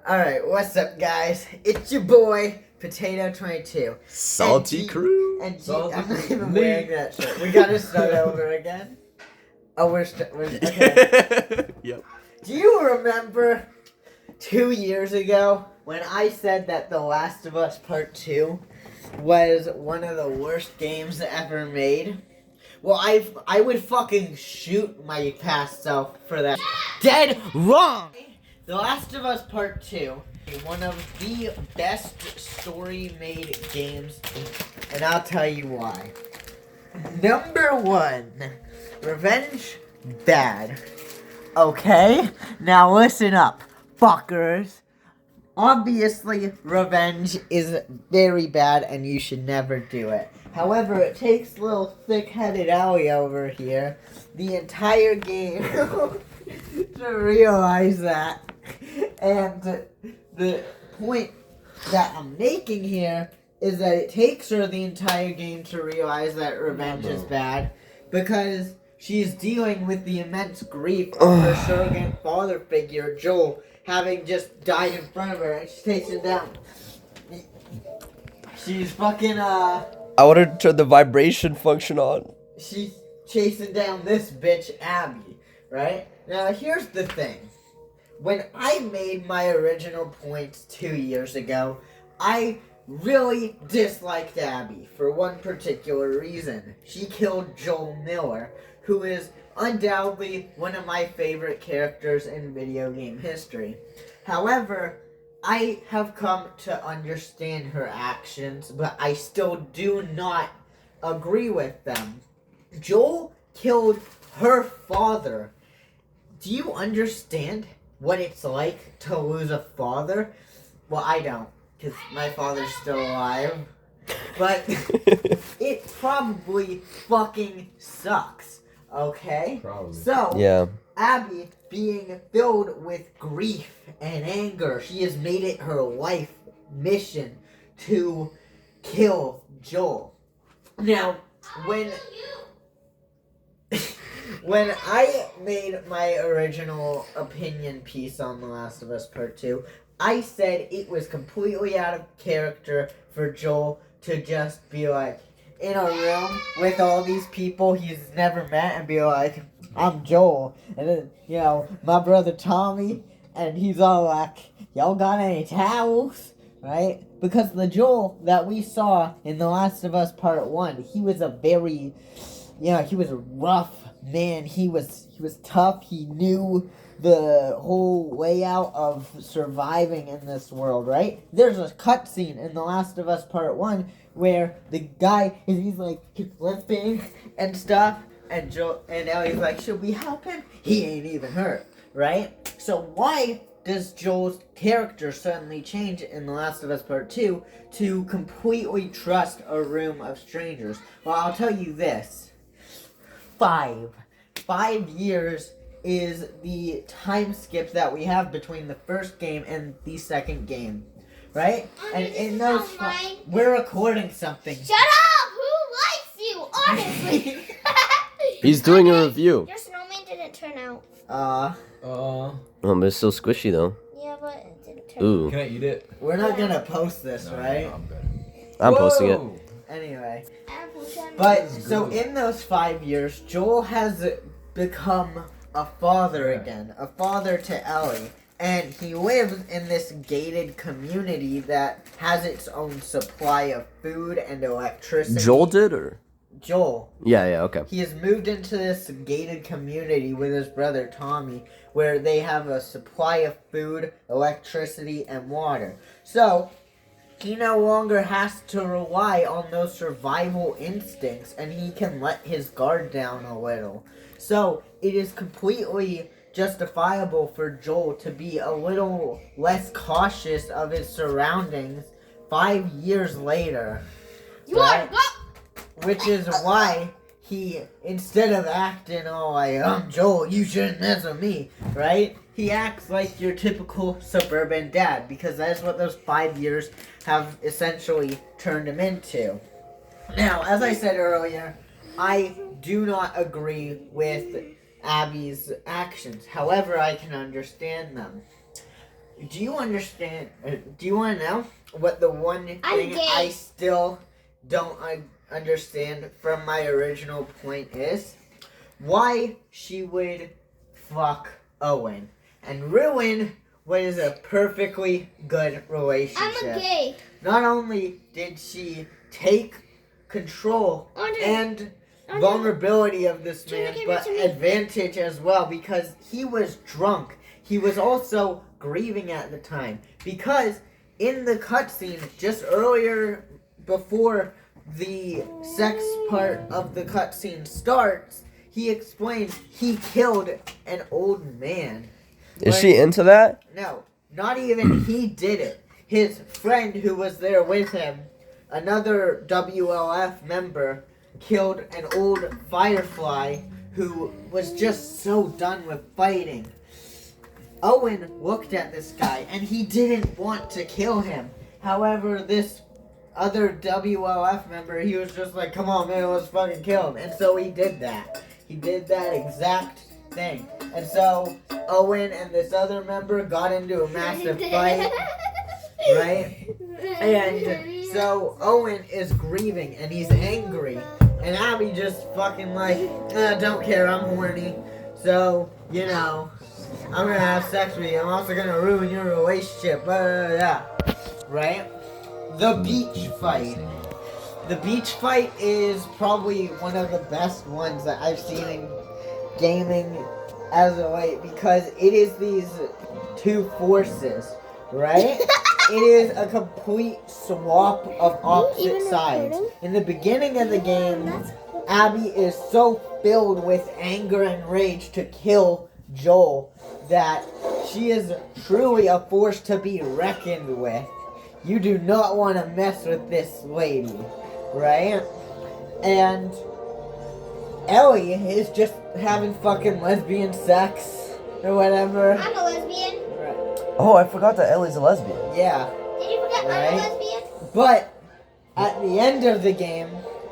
Alright, what's up, guys? It's your boy, Potato22. Salty Crew. I'm not even wearing that shirt. We gotta start over again. Oh, we're okay. Yep. Do you remember 2 years ago when I said that The Last of Us Part 2 was one of the worst games ever made? Well, I would fucking shoot my past self for that. Dead wrong! The Last of Us Part 2, one of the best story-made games, and I'll tell you why. Number 1, revenge, bad. Okay? Now listen up, fuckers. Obviously, revenge is very bad and you should never do it. However, it takes little thick-headed Ellie over here the entire game to realize that. And the point that I'm making here is that it takes her the entire game to realize that revenge is bad because she's dealing with the immense grief of her surrogate father figure, Joel, having just died in front of her, and she takes it down. She's fucking, I wanted to turn the vibration function on. she's chasing down this bitch, Abby, right? Now, here's the thing. When I made my original points 2 years ago, I really disliked Abby for one particular reason. She killed Joel Miller, who is undoubtedly one of my favorite characters in video game history. However, I have come to understand her actions, but I still do not agree with them. Joel killed her father. Do you understand what it's like to lose a father? Well, I don't, because my father's still alive. But it probably fucking sucks, okay? Probably. So, Yeah. Abby, being filled with grief and anger, she has made it her life mission to kill Joel. Now, when I made my original opinion piece on The Last of Us Part 2, I said it was completely out of character for Joel to just be like in a room with all these people he's never met and be like, I'm Joel. And then, you know, my brother Tommy, and he's all like, y'all got any towels? Right? Because the Joel that we saw in The Last of Us Part 1, he was a very, he was a rough man. He was tough. He knew the whole layout of surviving in this world, right? There's a cutscene in The Last of Us Part 1 where the guy he's like limping and stuff, and Ellie's like, should we help him? He ain't even hurt, right? So why does Joel's character suddenly change in The Last of Us Part 2 to completely trust a room of strangers? Well, I'll tell you this. 5 years is the time skip that we have between the first game and the second game, right? And in those we're recording something. Shut up! Who likes you? Honestly. He's doing a review. Your snowman didn't turn out. Oh, but it's still squishy though. Yeah, but it didn't turn Ooh. Can I eat it? We're not gonna post this, No, right? no, I'm good. I'm posting it. Whoa! Anyway. out. But, so in those 5 years, Joel has become a father again. A father to Ellie. And he lives in this gated community that has its own supply of food and electricity. Joel did, or? Joel. Yeah, okay. He has moved into this gated community with his brother Tommy, where they have a supply of food, electricity, and water. So, he no longer has to rely on those survival instincts, and he can let his guard down a little. So, it is completely justifiable for Joel to be a little less cautious of his surroundings 5 years later. You are go. Which is why he, instead of acting all like, I'm Joel, you shouldn't mess with me, right? He acts like your typical suburban dad, because that's what those 5 years have essentially turned him into. Now, as I said earlier, I do not agree with Abby's actions. However, I can understand them. do you understand? Do you want to know what the one thing gay. I still don't understand from my original point is? Why she would fuck Owen and ruin what is a perfectly good relationship. I'm a gay. Not only did she take control Andre, and Andre, vulnerability of this Junior man, came but up to me. advantage as well, because he was drunk. He was also grieving at the time, because in the cutscene just earlier before the sex part of the cutscene starts, he explains he killed an old man. Is she into that? No, not even he did it. His friend who was there with him, another WLF member, killed an old Firefly who was just so done with fighting. Owen looked at this guy and he didn't want to kill him. However, this other WLF member, he was just like, come on man, let's fucking kill him. And so he did that. He did that exact thing. And so Owen and this other member got into a massive fight, right? And so Owen is grieving and he's angry. And Abby just fucking like, don't care, I'm horny. So, you know, I'm gonna have sex with you. I'm also gonna ruin your relationship. Right? The beach fight. The beach fight is probably one of the best ones that I've seen in gaming as of late, because it is these two forces, right? It is a complete swap of opposite sides. In the beginning of the game, Abby is so filled with anger and rage to kill Joel that she is truly a force to be reckoned with. You do not want to mess with this lady, right? And Ellie is just having fucking lesbian sex or whatever. I'm a lesbian. Right. Oh, I forgot that Ellie's a lesbian. Yeah. Did you forget Right. I'm a lesbian? But at the end of the game,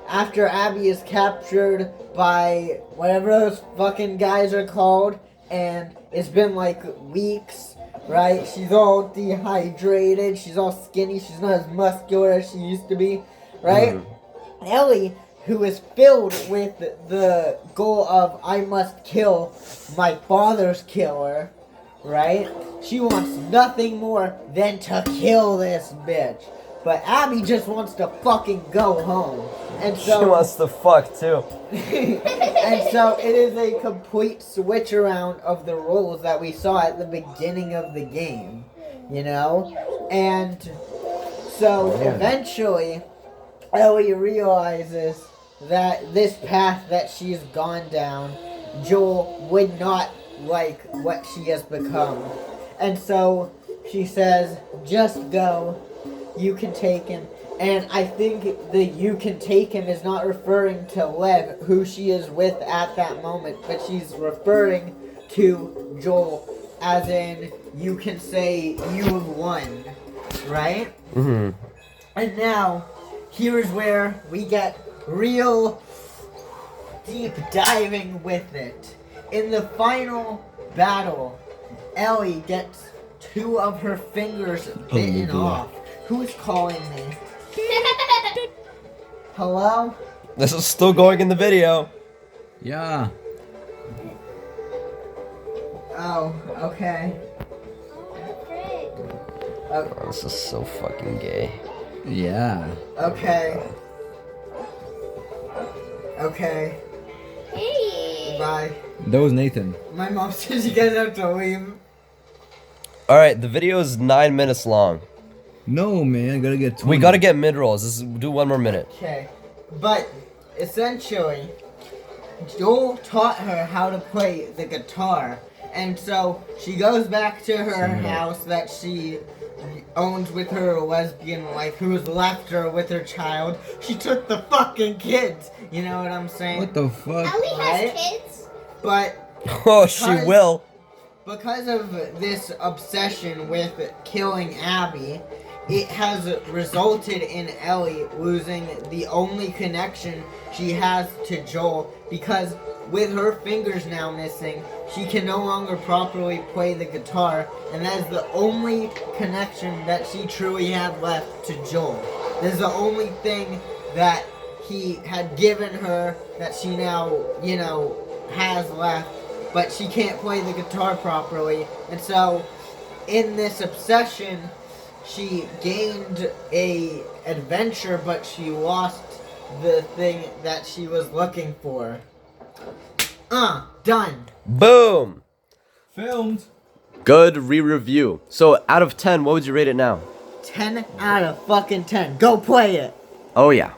after Abby is captured by whatever those fucking guys are called, and it's been like weeks, right? She's all dehydrated, she's all skinny, she's not as muscular as she used to be, right? Mm-hmm. Ellie, who is filled with the goal of, I must kill my father's killer, right? She wants nothing more than to kill this bitch. But Abby just wants to fucking go home. And so She wants to fuck too. and so it is a complete switch around of the roles that we saw at the beginning of the game. You know? And so eventually Ellie realizes that this path that she's gone down, Joel would not like what she has become. And so she says, just go. You can take him. And I think the you can take him is not referring to Lev, who she is with at that moment, but she's referring to Joel, as in, you can say you have won, right? Mm-hmm. And now, here's where we get real deep diving with it. In the final battle, Ellie gets 2 of her fingers bitten off. Who's calling me? Hello? This is still going in the video. Yeah. Oh, okay. Oh, this is so fucking gay. Yeah. Okay. Okay. Hey. Bye. That was Nathan. My mom says you guys have to leave. Alright, the video is 9 minutes long. No, man. Gotta get 20. We gotta get mid-rolls. Do 1 more minute. Okay. But, essentially, Joel taught her how to play the guitar. And so, she goes back to her house that she owns with her lesbian wife, who's left her with her child. She took the fucking kids. You know what I'm saying? What the fuck? Ellie Right? has kids. But Oh, she Because- will. because of this obsession with killing Abby, it has resulted in Ellie losing the only connection she has to Joel, because with her fingers now missing, she can no longer properly play the guitar, and that is the only connection that she truly had left to Joel. This is the only thing that he had given her that she now, has left, but she can't play the guitar properly, and so in this obsession, she gained a adventure, but she lost the thing that she was looking for. Done. Boom. Filmed. Good re-review. So out of 10, what would you rate it now? 10 out of fucking 10. Go play it. Oh yeah.